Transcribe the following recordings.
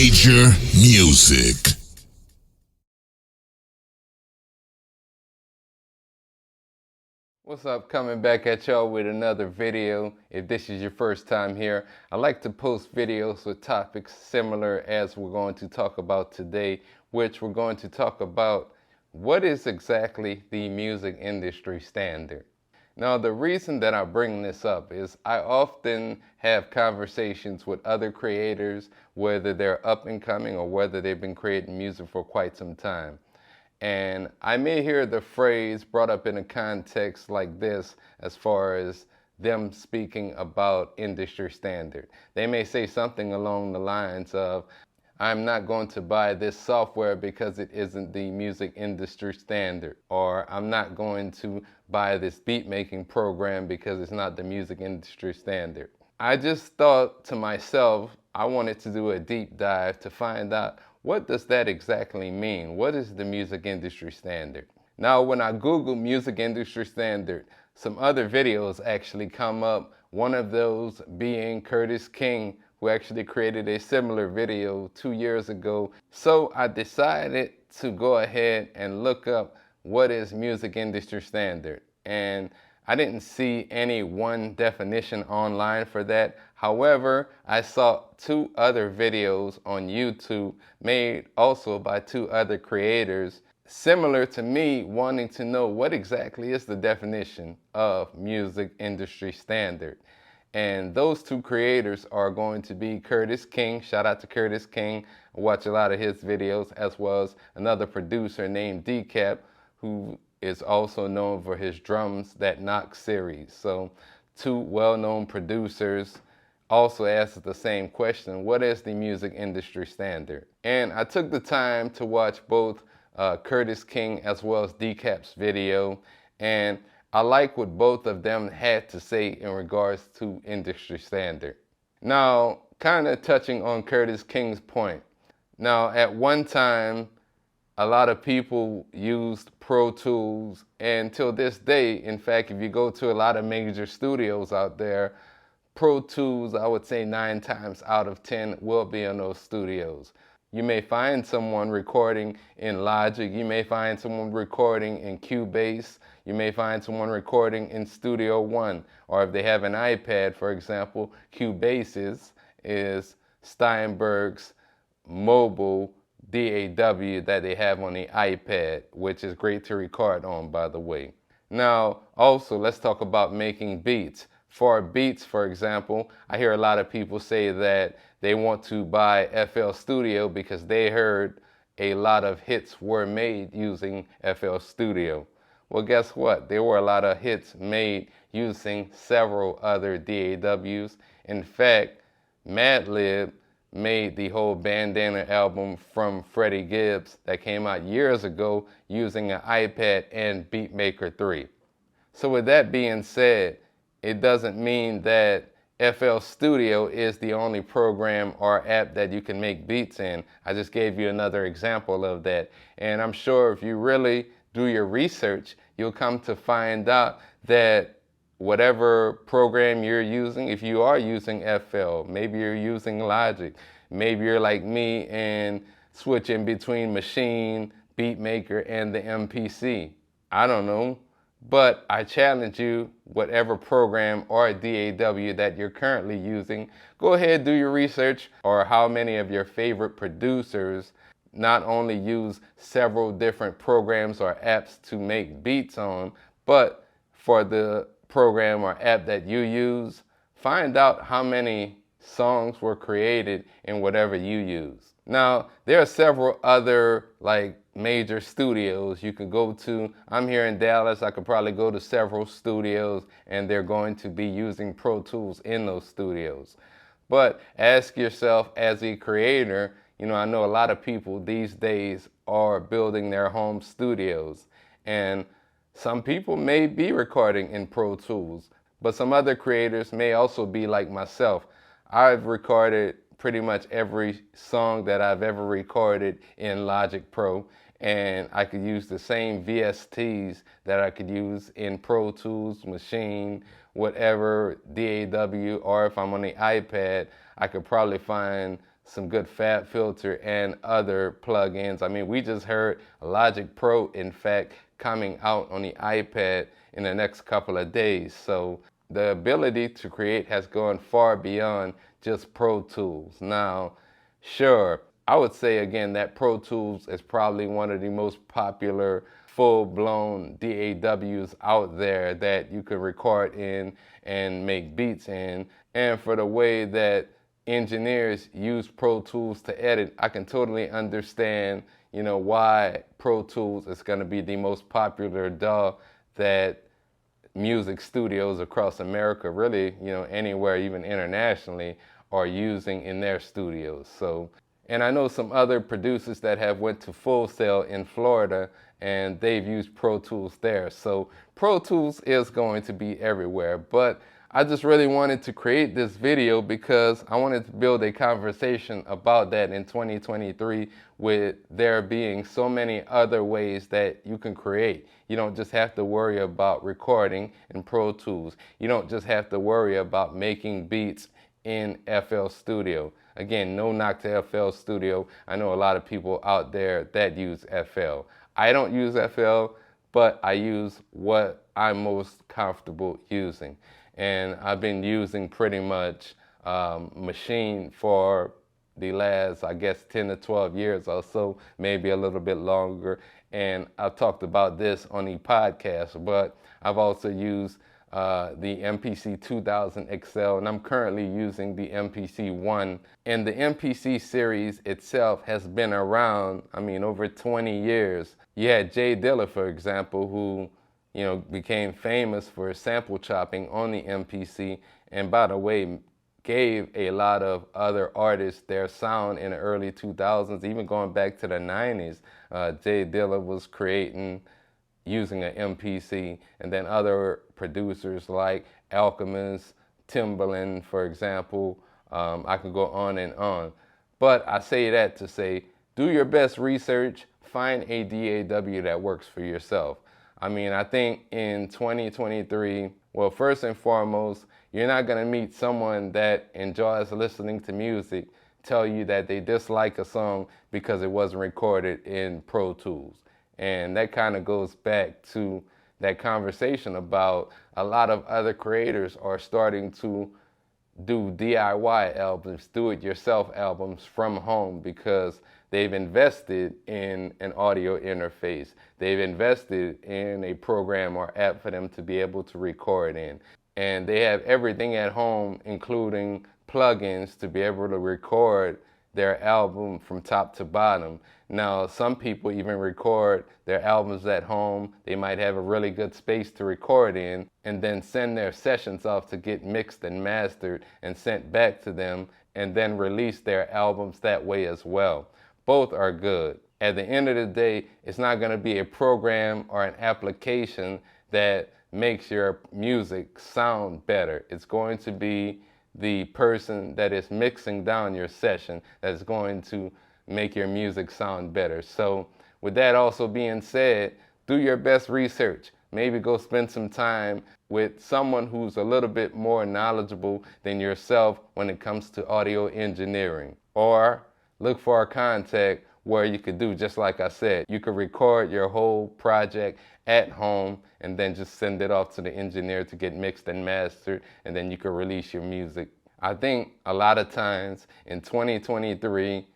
Major Music. What's up? Coming back at y'all with another video. If this is your first time here, I like to post videos with topics similar as we're going to talk about today, which we're going to talk about what is exactly the music industry standard. Now, the reason that I bring this up is I often have conversations with other creators, whether they're up and coming or whether they've been creating music for quite some time. And I may hear the phrase brought up in a context like this as far as them speaking about industry standard. They may say something along the lines of, I'm not going to buy this software because it isn't the music industry standard, or I'm not going to buy this beat making program because it's not the music industry standard. I just thought to myself, I wanted to do a deep dive to find out, what does that exactly mean? What is the music industry standard? Now, when I Google music industry standard, some other videos actually come up, one of those being Curtis King, who actually created a similar video 2 years ago. So I decided to go ahead and look up what is music industry standard. And I didn't see any one definition online for that. However, I saw 2 other videos on YouTube made also by 2 other creators similar to me, wanting to know what exactly is the definition of music industry standard. And those 2 creators are going to be Curtis King. Shout out to Curtis King. I watch a lot of his videos, as well as another producer named Decap, who is also known for his Drums That Knock series. So 2 well-known producers also asked the same question, what is the music industry standard? And I took the time to watch both Curtis King as well as Decap's video, and I like what both of them had to say in regards to industry standard. Now, kind of touching on Curtis King's point. Now, at one time, a lot of people used Pro Tools, and till this day, in fact, if you go to a lot of major studios out there, Pro Tools, I would say 9 times out of 10 will be in those studios. You may find someone recording in Logic, you may find someone recording in Cubase, you may find someone recording in Studio One, or if they have an iPad, for example, Cubase is Steinberg's mobile DAW that they have on the iPad, which is great to record on, by the way. Now, also, let's talk about making beats. For beats, for example, I hear a lot of people say that they want to buy FL Studio because they heard a lot of hits were made using FL Studio. Well, guess what? There were a lot of hits made using several other DAWs. In fact, Madlib made the whole Bandana album from Freddie Gibbs that came out years ago using an iPad and Beatmaker 3. So with that being said, it doesn't mean that FL Studio is the only program or app that you can make beats in. I just gave you another example of that. And I'm sure if you really do your research, you'll come to find out that whatever program you're using, if you are using FL, maybe you're using Logic, maybe you're like me and switching between Machine, Beatmaker, and the MPC. I don't know. But I challenge you, whatever program or DAW that you're currently using, go ahead, do your research, or how many of your favorite producers not only use several different programs or apps to make beats on, but for the program or app that you use, find out how many songs were created in whatever you use. Now, there are several other major studios you could go to. I'm here in Dallas. I could probably go to several studios and they're going to be using Pro Tools in those studios. But ask yourself as a creator, I know a lot of people these days are building their home studios, and some people may be recording in Pro Tools, but some other creators may also be like myself. I've recorded pretty much every song that I've ever recorded in Logic Pro, and I could use the same VSTs that I could use in Pro Tools, Machine, whatever DAW, or if I'm on the iPad, I could probably find some good Fab Filter and other plugins. I mean, we just heard Logic Pro, in fact, coming out on the iPad in the next couple of days. So the ability to create has gone far beyond just Pro Tools. Now, sure, I would say again that Pro Tools is probably one of the most popular full-blown DAWs out there that you could record in and make beats in. And for the way that engineers use Pro Tools to edit, I can totally understand, why Pro Tools is going to be the most popular DAW that music studios across America, really, anywhere, even internationally, are using in their studios. So, and I know some other producers that have went to Full Sail in Florida, and they've used Pro Tools there. So Pro Tools is going to be everywhere, but I just really wanted to create this video because I wanted to build a conversation about that in 2023, with there being so many other ways that you can create. You don't just have to worry about recording in Pro Tools. You don't just have to worry about making beats in FL Studio. Again, no knock to FL Studio. I know a lot of people out there that use FL. I don't use FL, but I use what I'm most comfortable using. And I've been using pretty much Machine for the last, I guess, 10 to 12 years or so, maybe a little bit longer. And I've talked about this on the podcast, but I've also used the MPC 2000 XL, and I'm currently using the MPC 1. And the MPC series itself has been around, over 20 years. You had Jay Dilla, for example, who became famous for sample chopping on the MPC, and by the way, gave a lot of other artists their sound in the early 2000s, even going back to the 90s. Jay Dilla was creating using an MPC, and then other producers like Alchemist, Timbaland, for example. I could go on and on. But I say that to say, do your best research, find a DAW that works for yourself. I think in 2023, well, first and foremost, you're not going to meet someone that enjoys listening to music tell you that they dislike a song because it wasn't recorded in Pro Tools. And that kind of goes back to that conversation about a lot of other creators are starting to do DIY albums, do-it-yourself albums from home, because they've invested in an audio interface. They've invested in a program or app for them to be able to record in. And they have everything at home, including plugins, to be able to record their album from top to bottom. Now, some people even record their albums at home. They might have a really good space to record in, and then send their sessions off to get mixed and mastered and sent back to them, and then release their albums that way as well. Both are good. At the end of the day, it's not going to be a program or an application that makes your music sound better. It's going to be the person that is mixing down your session that is going to make your music sound better. So with that also being said, do your best research. Maybe go spend some time with someone who's a little bit more knowledgeable than yourself when it comes to audio engineering. Or look for a contact where you could do just like I said. You could record your whole project at home and then just send it off to the engineer to get mixed and mastered, and then you could release your music. I think a lot of times in 2023,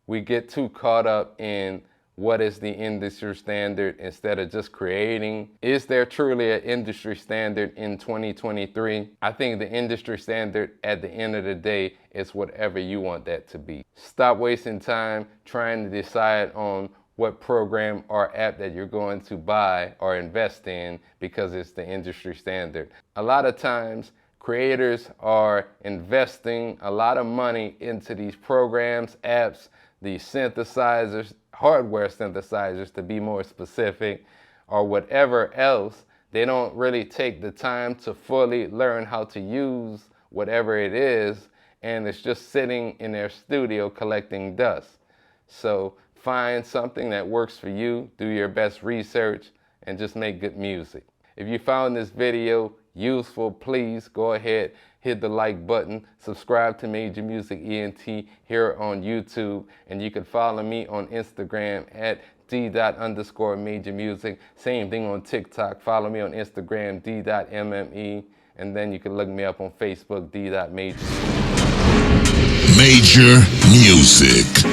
we get too caught up in what is the industry standard instead of just creating. Is there truly an industry standard in 2023? I think the industry standard at the end of the day is whatever you want that to be. Stop wasting time trying to decide on what program or app that you're going to buy or invest in because it's the industry standard. A lot of times, creators are investing a lot of money into these programs, apps, these synthesizers, hardware synthesizers to be more specific, or whatever else. They don't really take the time to fully learn how to use whatever it is, and it's just sitting in their studio collecting dust. So find something that works for you, do your best research, and just make good music. If you found this video useful, please go ahead hit the like button, subscribe to Major Music ENT here on YouTube, and you can follow me on Instagram at d._major music. Same thing on TikTok. Follow me on Instagram, d.mme, and then you can look me up on Facebook, d.major. Major Music.